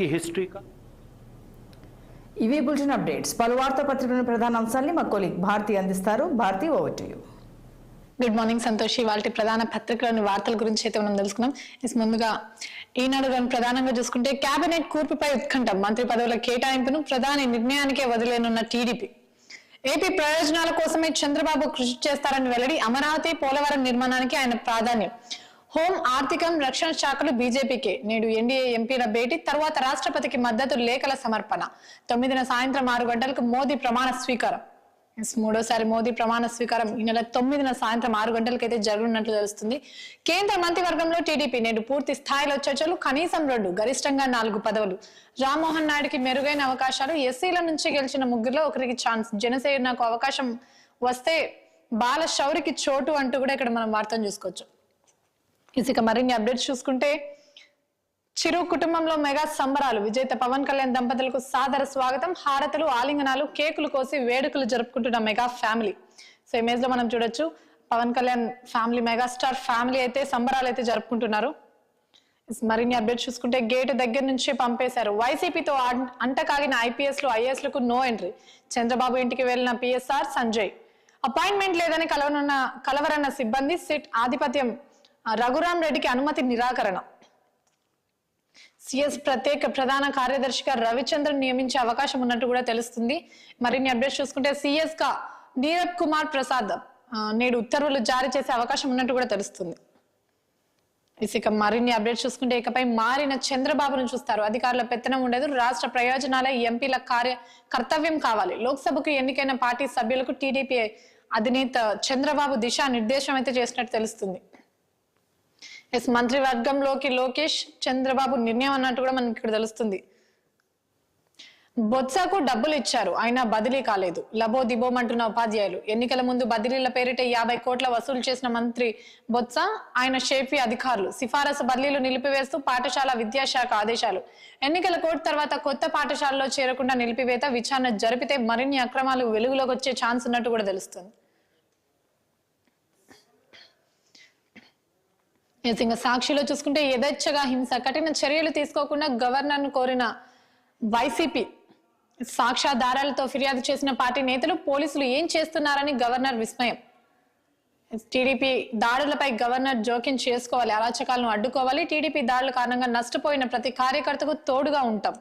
की हिस्ट्री का। ఇవి బులెటిన్ అప్డేట్స్. పలు వార్తాపత్రికల ప్రధాన అంశాన్ని మా కొలీగ్ భారతి అందిస్తారు. Bharati, over to you. Good morning Santoshi. వాళ్ళ ప్రధాన పత్రికలోని వార్తల గురించి అయితే మనం తెలుసుకున్నాం. ముందుగా ఈనాడులోని ప్రధానంగా చూసుకుంటే కేబినెట్ కూర్పుపై ఉత్కంఠ, మంత్రి పదవుల కేటాయింపును ప్రధాని నిర్ణయానికే వదిలేనున్న టీడీపీ. ఏపీ ప్రయోజనాల కోసమే చంద్రబాబు కృషి చేస్తారని వెల్లడి. అమరావతి, పోలవరం నిర్మాణానికి ఆయన ప్రాధాన్యం. హోం, ఆర్థికం, రక్షణ శాఖలు బీజేపీకే. నేడు ఎన్డీఏ ఎంపీల భేటీ, తర్వాత రాష్ట్రపతికి మద్దతు లేఖల సమర్పణ. 9న సాయంత్రం 6 గంటలకు మోదీ ప్రమాణ స్వీకారం. మూడోసారి మోదీ ప్రమాణ స్వీకారం ఈ నెల 9న సాయంత్రం 6 గంటలకు అయితే జరగనున్నట్లు తెలుస్తుంది. కేంద్ర మంత్రివర్గంలో టీడీపీ నేడు పూర్తి స్థాయిలో చర్చలు. కనీసం 2, గరిష్టంగా 4 పదవులు. రామ్మోహన్ నాయుడుకి మెరుగైన అవకాశాలు. ఎస్సీల నుంచి గెలిచిన ముగ్గురులో ఒకరికి ఛాన్స్. జనసేనకు అవకాశం వస్తే బాల శౌరికి చోటు అంటూ కూడా ఇక్కడ మనం వార్తను చూసుకోవచ్చు. ఇక మరిన్ని అప్డేట్స్ చూసుకుంటే చిరు కుటుంబంలో మెగా సంబరాలు. విజేత పవన్ కళ్యాణ్ దంపతులకు సాదర స్వాగతం. హారతులు, ఆలింగనాలు, కేకులు కోసి వేడుకలు జరుపుకుంటున్న మెగా ఫ్యామిలీ. ఇమేజ్ లో మనం చూడొచ్చు Pawan Kalyan family, megastar family అయితే సంబరాలు అయితే జరుపుకుంటున్నారు. మరిన్ని అప్డేట్స్ చూసుకుంటే గేటు దగ్గర నుంచి పంపేశారు. వైసీపీతో అంటకాగిన ఐపీఎస్ లు, ఐఏఎస్ లకు నో ఎంట్రీ. చంద్రబాబు ఇంటికి వెళ్లిన పిఎస్ఆర్ సంజయ్. అపాయింట్మెంట్ లేదని కలవరన్న సిబ్బంది. సిట్ ఆధిపత్యం. రఘురాం రెడ్డికి అనుమతి నిరాకరణ. సిఎస్ ప్రత్యేక ప్రధాన కార్యదర్శిగా రవిచంద్రన్ నియమించే అవకాశం ఉన్నట్టు కూడా తెలుస్తుంది. మరిన్ని అప్డేట్స్ చూసుకుంటే సిఎస్ గా నీరబ్ కుమార్ ప్రసాద్ నేడు ఉత్తర్వులు జారీ చేసే అవకాశం ఉన్నట్టు కూడా తెలుస్తుంది. ఇక మరిన్ని అప్డేట్స్ చూసుకుంటే ఇకపై మారిన చంద్రబాబును చూస్తారు. అధికారుల పెత్తనం ఉండదు. రాష్ట్ర ప్రయోజనాలే ఎంపీల కర్తవ్యం కావాలి. లోక్సభకు ఎన్నికైన పార్టీ సభ్యులకు టీడీపీ అధినేత చంద్రబాబు దిశా నిర్దేశం అయితే చేసినట్టు తెలుస్తుంది. మంత్రివర్గంలోకి లోకేష్, చంద్రబాబు నిర్ణయం అన్నట్టు కూడా మనకి ఇక్కడ తెలుస్తుంది. బొత్సకు డబ్బులు ఇచ్చారు, అయినా బదిలీ కాలేదు. లబో దిబోమంటున్న ఉపాధ్యాయులు. ఎన్నికల ముందు బదిలీల పేరిట 50 కోట్ల వసూలు చేసిన మంత్రి బొత్స, ఆయన షేఫీ అధికారులు. సిఫారసు బదిలీలు నిలిపివేస్తూ పాఠశాల విద్యాశాఖ ఆదేశాలు. ఎన్నికల కోడ్ తర్వాత కొత్త పాఠశాలలో చేరకుండా నిలిపివేత. విచారణ జరిపితే మరిన్ని అక్రమాలు వెలుగులోకి వచ్చే ఛాన్స్ ఉన్నట్టు కూడా తెలుస్తుంది. సాక్షిలో చూసుకుంటే యథేచ్ఛగా హింస, కఠిన చర్యలు తీసుకోకుండా గవర్నర్ ను కోరిన వైసీపీ. సాక్ష్యాధారాలతో ఫిర్యాదు చేసిన పార్టీ నేతలు, పోలీసులు ఏం చేస్తున్నారని గవర్నర్ విస్మయం. టీడీపీ దాడులపై గవర్నర్ జోక్యం చేసుకోవాలి, అరాచకాలను అడ్డుకోవాలి. టీడీపీ దాడుల కారణంగా నష్టపోయిన ప్రతి కార్యకర్తకు తోడుగా ఉంటాం.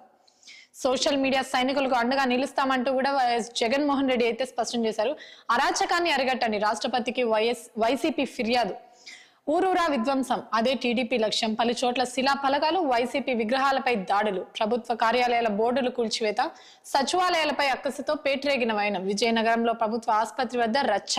సోషల్ మీడియా సైనికులకు అండగా నిలుస్తామంటూ కూడా వైఎస్ జగన్మోహన్ రెడ్డి అయితే స్పష్టం చేశారు. అరాచకాన్ని అరిగట్టండి, రాష్ట్రపతికి వైసీపీ ఫిర్యాదు. ఊరూరా విధ్వంసం, అదే టీడీపీ లక్ష్యం. పలు చోట్ల శిలా ఫలకాలు, వైసీపీ విగ్రహాలపై దాడులు. ప్రభుత్వ కార్యాలయాల బోర్డులు కూల్చివేత. సచివాలయాలపై అక్కసుతో పేటరేగిన వైనం. విజయనగరంలో ప్రభుత్వ ఆసుపత్రి వద్ద రచ్చ.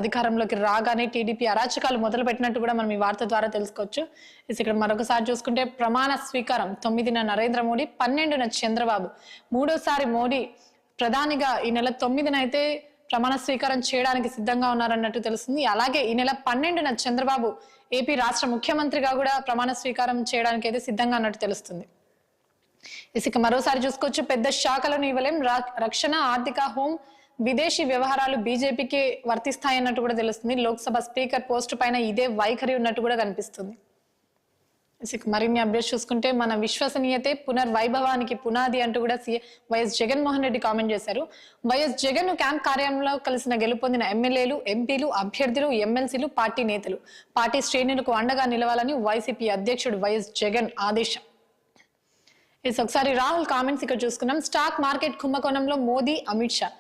అధికారంలోకి రాగానే టీడీపీ అరాచకాలు మొదలు పెట్టినట్టు కూడా మనం ఈ వార్త ద్వారా తెలుసుకోవచ్చు. ఇక్కడ మరొకసారి చూసుకుంటే ప్రమాణ స్వీకారం 9న నరేంద్ర మోడీ, 12న చంద్రబాబు. మూడోసారి మోడీ ప్రధానిగా ఈ నెల 9న అయితే ప్రమాణ స్వీకారం చేయడానికి సిద్ధంగా ఉన్నారన్నట్టు తెలుస్తుంది. అలాగే ఈ నెల 12న చంద్రబాబు ఏపీ రాష్ట్ర ముఖ్యమంత్రిగా కూడా ప్రమాణ స్వీకారం చేయడానికి అయితే సిద్ధంగా అన్నట్టు తెలుస్తుంది. ఇక మరోసారి చూసుకోవచ్చు పెద్ద శాఖలను ఇవ్వలేం. రక్షణ, ఆర్థిక, హోం, విదేశీ వ్యవహారాలు బీజేపీకి వర్తిస్తాయన్నట్టు కూడా తెలుస్తుంది. లోక్సభ స్పీకర్ పోస్టు పైన ఇదే వైఖరి ఉన్నట్టు కూడా కనిపిస్తుంది. మరిన్ని అప్డేట్స్ చూసుకుంటే మన విశ్వసనీయతే పునర్వైభవానికి పునాది అంటూ కూడా వైఎస్ జగన్మోహన్ రెడ్డి కామెంట్ చేశారు. వైఎస్ జగన్ క్యాంప్ కార్యాలయంలో కలిసిన గెలుపొందిన ఎమ్మెల్యేలు, ఎంపీలు, అభ్యర్థులు, ఎమ్మెల్సీలు, పార్టీ నేతలు, పార్టీ శ్రేణులకు అండగా నిలవాలని వైసీపీ అధ్యక్షుడు వైఎస్ జగన్ ఆదేశం. ఒకసారి రాహుల్ కామెంట్స్ ఇక్కడ చూసుకున్నాం. స్టాక్ మార్కెట్ కుంభకోణంలో మోదీ, అమిత్ షా.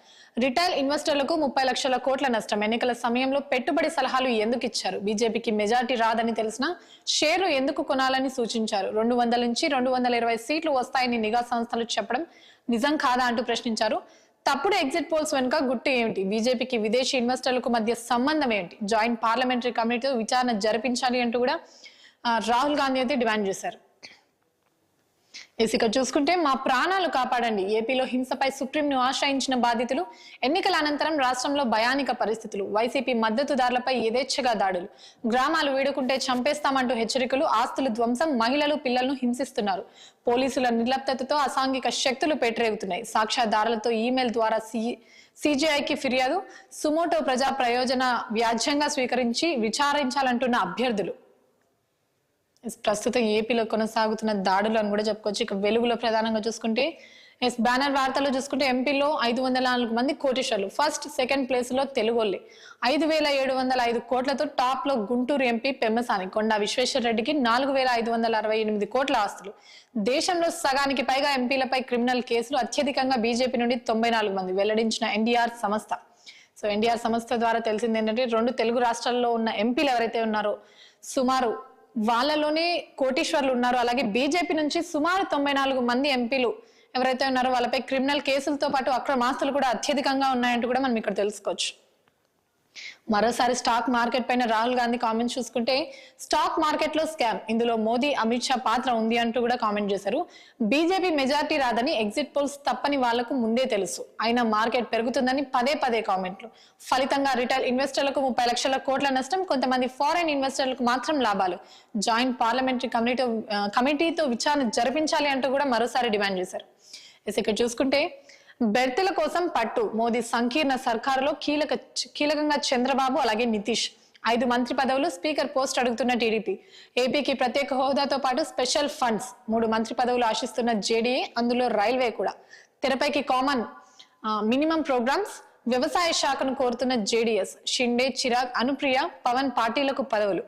రిటైల్ ఇన్వెస్టర్లకు 30 లక్షల కోట్ల నష్టం. ఎన్నికల సమయంలో పెట్టుబడి సలహాలు ఎందుకు ఇచ్చారు? బీజేపీకి మెజార్టీ రాదని తెలిసినా షేర్లు ఎందుకు కొనాలని సూచించారు? 200 నుంచి 220 సీట్లు వస్తాయని నిఘా సంస్థలు చెప్పడం నిజం కాదా అంటూ ప్రశ్నించారు. తప్పుడు ఎగ్జిట్ పోల్స్ వెనుక గుట్టు ఏమిటి? బీజేపీకి విదేశీ ఇన్వెస్టర్లకు మధ్య సంబంధం ఏంటి? జాయింట్ పార్లమెంటరీ కమిటీతో విచారణ జరిపించాలి అంటూ కూడా రాహుల్ గాంధీ అయితే డిమాండ్ చేశారు. ఇక చూసుకుంటే మా ప్రాణాలు కాపాడండి. ఏపీలో హింసపై సుప్రీంను ఆశ్రయించిన బాధితులు. ఎన్నికల అనంతరం రాష్ట్రంలో భయానిక పరిస్థితులు. వైసీపీ మద్దతుదారులపై యథేచ్ఛగా దాడులు. గ్రామాలు వీడుకుంటే చంపేస్తామంటూ హెచ్చరికలు. ఆస్తులు ధ్వంసం. మహిళలు, పిల్లలను హింసిస్తున్నారు. పోలీసుల నిర్లప్తతతో అసాంఘిక శక్తులు పేటరేగుతున్నాయి. సాక్ష్యాధారాలతో ఈమెయిల్ ద్వారా సిజేఐకి ఫిర్యాదు. సుమోటో ప్రజా ప్రయోజన వ్యాజ్యంగా స్వీకరించి విచారించాలంటున్న అభ్యర్థులు. ప్రస్తుతం ఏపీలో కొనసాగుతున్న దాడులు అని కూడా చెప్పుకోవచ్చు. ఇక వెలుగులో ప్రధానంగా చూసుకుంటే బ్యానర్ వార్తలు చూసుకుంటే ఎంపీలో 504 మంది కోటీశ్వర్లు. ఫస్ట్ సెకండ్ ప్లేస్ లో తెలుగోళ్ళే 5,705 కోట్లతో టాప్ లో గుంటూరు ఎంపీ పెమ్మసాని కొండా విశ్వేశ్వర రెడ్డికి 4,568 కోట్ల ఆస్తులు. దేశంలో సగానికి పైగా ఎంపీలపై క్రిమినల్ కేసులు, అత్యధికంగా బీజేపీ నుండి 94 మంది వెల్లడించిన ఎన్డీఆర్ సంస్థ. సో ఎన్డీఆర్ సంస్థ ద్వారా తెలిసింది ఏంటంటే 2 తెలుగు రాష్ట్రాల్లో ఉన్న ఎంపీలు ఎవరైతే ఉన్నారో సుమారు వాళ్ళలోనే కోటీశ్వర్లు ఉన్నారు. అలాగే బీజేపీ నుంచి సుమారు 94 మంది ఎంపీలు ఎవరైతే ఉన్నారో వాళ్ళపై క్రిమినల్ కేసులతో పాటు అక్రమాస్తులు కూడా అత్యధికంగా ఉన్నాయంటూ కూడా మనం ఇక్కడ తెలుసుకోవచ్చు. మరోసారి స్టాక్ మార్కెట్ పైన రాహుల్ గాంధీ కామెంట్స్ చూసుకుంటే స్టాక్ మార్కెట్ లో స్కామ్, ఇందులో మోదీ అమిత్ షా పాత్ర ఉంది అంటూ కూడా కామెంట్ చేశారు. బీజేపీ మెజార్టీ రాదని ఎగ్జిట్ పోల్స్ తప్పని వాళ్లకు ముందే తెలుసు, అయినా మార్కెట్ పెరుగుతుందని పదే కామెంట్లు. ఫలితంగా రిటైల్ ఇన్వెస్టర్లకు 30 లక్షల కోట్ల నష్టం, కొంతమంది ఫారెన్ ఇన్వెస్టర్లకు మాత్రం లాభాలు. జాయింట్ పార్లమెంటరీ కమిటీతో విచారణ జరిపించాలి అంటూ కూడా మరోసారి డిమాండ్ చేశారు. ఇక్కడ చూసుకుంటే బెర్తల కోసం పట్టు, మోదీ సంకీర్ణ సర్కారులో కీలకంగా చంద్రబాబు అలాగే నితీష్. 5 మంత్రి పదవులు, స్పీకర్ పోస్ట్ అడుగుతున్న టీడీపీ. ఏపీకి ప్రత్యేక హోదాతో పాటు స్పెషల్ ఫండ్స్, 3 మంత్రి పదవులు ఆశిస్తున్న జేడీఏ, అందులో రైల్వే కూడా. తెరపైకి కామన్ మినిమం ప్రోగ్రామ్స్, వ్యవసాయ శాఖను కోరుతున్న జేడీఎస్. షిండే, చిరాగ్, అనుప్రియ, పవన్ పార్టీలకు పదవులు.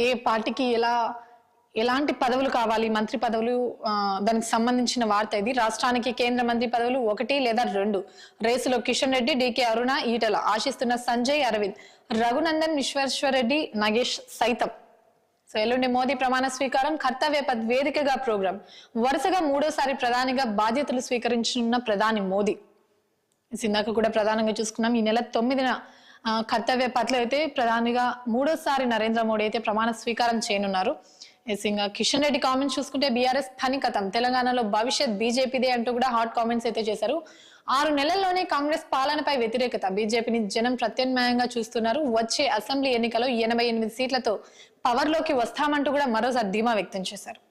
ఏ పార్టీకి ఎలాంటి పదవులు కావాలి, మంత్రి పదవులు, దానికి సంబంధించిన వార్త ఇది. రాష్ట్రానికి కేంద్ర మంత్రి పదవులు 1 లేదా 2. రేసులో కిషన్ రెడ్డి, డీకే అరుణ, ఈటల ఆశిస్తున్న సంజయ్, అరవింద్, రఘునందన్, విశ్వేశ్వర రెడ్డి, నగేష్ సైతం. సో ఎల్లుండి మోదీ ప్రమాణ స్వీకారం, కర్తవ్య పథ్ వేదికగా ప్రోగ్రాం. వరుసగా 3వ సారి ప్రధానిగా బాధ్యతలు స్వీకరించనున్న ప్రధాని మోదీ. ఇందాక కూడా ప్రధానంగా చూసుకున్నాం. ఈ నెల 9న కర్తవ్య పథ్లో అయితే ప్రధానిగా 3వ సారి నరేంద్ర మోడీ అయితే ప్రమాణ స్వీకారం చేయనున్నారు. ఇంకా కిషన్ రెడ్డి కామెంట్స్ చూసుకుంటే బీఆర్ఎస్ పని కథం, తెలంగాణలో భవిష్యత్ బీజేపీదే అంటూ కూడా హాట్ కామెంట్స్ అయితే చేశారు. 6 నెలల్లోనే కాంగ్రెస్ పాలనపై వ్యతిరేకత, బీజేపీని జనం ప్రత్యామ్నాయంగా చూస్తున్నారు. వచ్చే అసెంబ్లీ ఎన్నికలో 88 సీట్లతో పవర్ లోకి వస్తామంటూ కూడా మరోసారి ధీమా వ్యక్తం చేశారు.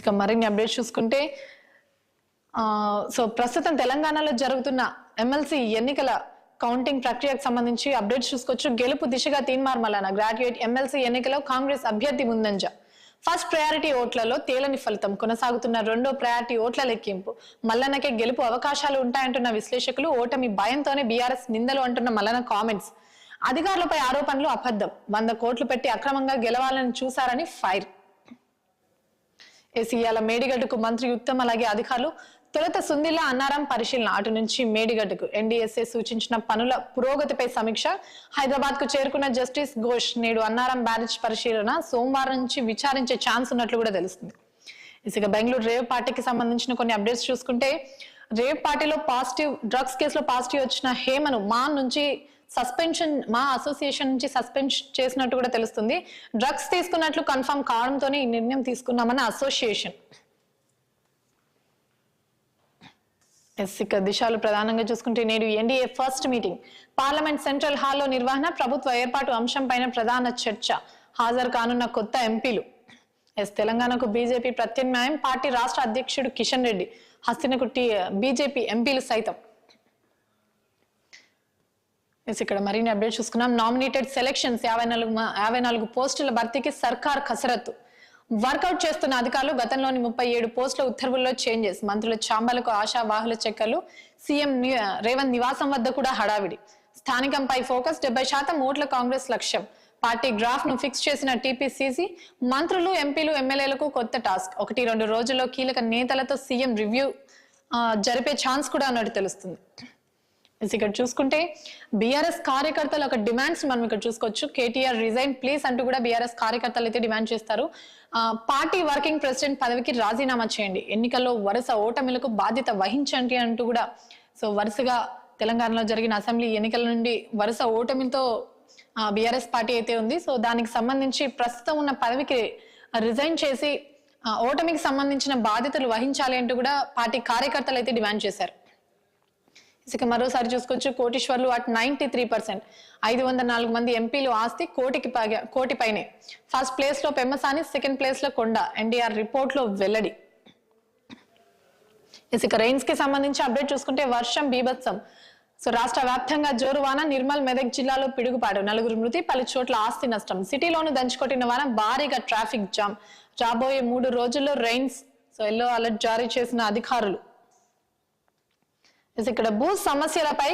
ఇక మరిన్ని అప్డేట్స్ చూసుకుంటే సో ప్రస్తుతం తెలంగాణలో జరుగుతున్న ఎమ్మెల్సీ ఎన్నికల కౌంటింగ్ ప్రక్రియకు సంబంధించి అప్డేట్స్ చూసుకోవచ్చు. గెలుపు దిశగా తీన్మార్ మల్లన్న, గ్రాడ్యుయేట్ ఎమ్మెల్సీ ఎన్నికలో కాంగ్రెస్ అభ్యర్థి ముందంజ. ఫస్ట్ ప్రయారిటీ ఓట్లలో తేలని ఫలితం, కొనసాగుతున్న 2వ ప్రయారిటీ ఓట్ల లెక్కింపు. మల్లన్నకే గెలుపు అవకాశాలు ఉంటాయంటున్న విశ్లేషకులు. ఓటమి భయంతోనే బీఆర్ఎస్ నిందలు అంటున్న మల్లన్న కామెంట్స్. అధికారులపై ఆరోపణలు అబద్ధం, 100 కోట్లు పెట్టి అక్రమంగా గెలవాలని చూశారని ఫైర్. ఏసీఆల మేడిగడ్డకు మంత్రి ఉత్తమ్ అలాగే అధికారులు. తొలుత సుందిల్లా అన్నారం పరిశీలన, అటు నుంచి మేడిగడ్డకు. ఎన్డీఎస్ఏ సూచించిన పనుల పురోగతిపై సమీక్ష. హైదరాబాద్ కు చేరుకున్న జస్టిస్ ఘోష్ నేడు అన్నారం బ్యారేజ్ పరిశీలన. సోమవారం నుంచి విచారించే ఛాన్స్ ఉన్నట్లు కూడా తెలుస్తుంది. ఇక బెంగళూరు రేవ్ పార్టీకి సంబంధించిన కొన్ని అప్డేట్స్ చూసుకుంటే రేవ్ పార్టీలో పాజిటివ్, డ్రగ్స్ కేసులో పాజిటివ్ వచ్చిన హేమను మా అసోసియేషన్ నుంచి సస్పెండ్ చేసినట్టు కూడా తెలుస్తుంది. డ్రగ్స్ తీసుకున్నట్లు కన్ఫర్మ్ కావడంతోనే ఈ నిర్ణయం తీసుకున్నామన్న అసోసియేషన్. ఇక దిశలు ప్రధానంగా చూసుకుంటే నేడు NDA first meeting, parliament central హాల్లో నిర్వహణ, ప్రభుత్వ ఏర్పాటు అంశం పైన ప్రధాన చర్చ. హాజరు కానున్న కొత్త ఎంపీలు. తెలంగాణకు బీజేపీ ప్రత్యామ్నాయం, పార్టీ రాష్ట్ర అధ్యక్షుడు కిషన్ రెడ్డి. హస్తినకు బీజేపీ ఎంపీలు సైతం. ఇక్కడ మరిన్ని అప్డేట్ చూసుకున్నాం. నామినేటెడ్ సెలక్షన్స్ 54 పోస్టుల భర్తీకి సర్కార్ కసరత్తు. వర్కౌట్ చేస్తున్న అధికారులు. గతంలోని 37 పోస్టుల ఉత్తర్వుల్లో చేంజెస్. మంత్రుల చాంబలకు ఆశావాహుల చక్కర్లు. సీఎం రేవంత్ నివాసం వద్ద కూడా హడావిడి. స్థానికంపై ఫోకస్, 70% ఓట్ల కాంగ్రెస్ లక్ష్యం. పార్టీ గ్రాఫ్ ను ఫిక్స్ చేసిన టీపీసీసీ. మంత్రులు, ఎంపీలు, ఎమ్మెల్యేలకు కొత్త టాస్క్. 1-2 రోజుల్లో కీలక నేతలతో సీఎం రివ్యూ జరిపే ఛాన్స్ కూడా ఉన్నట్టు తెలుస్తుంది. ఇక్కడ చూసుకుంటే బీఆర్ఎస్ కార్యకర్తలు ఒక డిమాండ్స్ మనం ఇక్కడ చూసుకోవచ్చు. కేటీఆర్ రిజైన్ ప్లీజ్ అంటూ కూడా బీఆర్ఎస్ కార్యకర్తలు అయితే డిమాండ్ చేస్తారు. పార్టీ వర్కింగ్ ప్రెసిడెంట్ పదవికి రాజీనామా చేయండి, ఎన్నికల్లో వరుస ఓటమిలకు బాధ్యత వహించండి అంటూ కూడా. సో వరుసగా తెలంగాణలో జరిగిన అసెంబ్లీ ఎన్నికల నుండి వరుస ఓటమితో బీఆర్ఎస్ పార్టీ అయితే ఉంది. సో దానికి సంబంధించి ప్రస్తుతం ఉన్న పదవికి రిజైన్ చేసి ఓటమికి సంబంధించిన బాధ్యతలు వహించాలి అంటూ కూడా పార్టీ కార్యకర్తలు అయితే డిమాండ్ చేశారు. ఇక మరోసారి చూసుకోవచ్చు. కోటీశ్వర్లు అట్ 93%. 504 మంది ఎంపీలు ఆస్తి కోటి పైనే. ఫస్ట్ ప్లేస్ లో పెమ్మసాని, సెకండ్ ప్లేస్ లో కొండ. ఎన్డీఆర్ రిపోర్ట్ లో వెల్లడి. ఇక రెయిన్స్ కి సంబంధించి అప్డేట్ చూసుకుంటే వర్షం బీభత్సం. సో రాష్ట్ర వ్యాప్తంగా జోరువాన, నిర్మల్, మెదక్ జిల్లాలో పిడుగుపాడు, 4 మృతి, పలు చోట్ల ఆస్తి నష్టం. సిటీలోను దంచుకొట్టిన వాన, భారీగా ట్రాఫిక్ జామ్. రాబోయే 3 రోజుల్లో రెయిన్స్. సో ఎల్లో అలర్ట్ జారీ చేసిన అధికారులు. ఇక్కడ భూ సమస్యలపై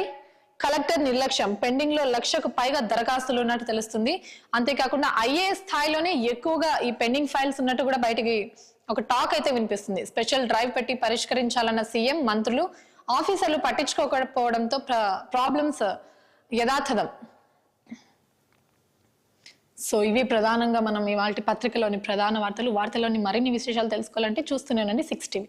కలెక్టర్ నిర్లక్ష్యం. పెండింగ్ లో 1,00,000కు పైగా దరఖాస్తులు ఉన్నట్టు తెలుస్తుంది. అంతేకాకుండా ఐఏఎస్ స్థాయిలోనే ఎక్కువగా ఈ పెండింగ్ ఫైల్స్ ఉన్నట్టు కూడా బయటికి ఒక టాక్ అయితే వినిపిస్తుంది. స్పెషల్ డ్రైవ్ పెట్టి పరిష్కరించాలన్న సీఎం, మంత్రులు, ఆఫీసర్లు పట్టించుకోకపోవడంతో ప్రాబ్లమ్స్ యథాతథం. సో ఇవి ప్రధానంగా మనం ఇవాళ పత్రికలోని ప్రధాన వార్తలు. వార్తలోని మరిన్ని విశేషాలు తెలుసుకోవాలంటే చూస్తూనే ఉండండి 6 టీవీ.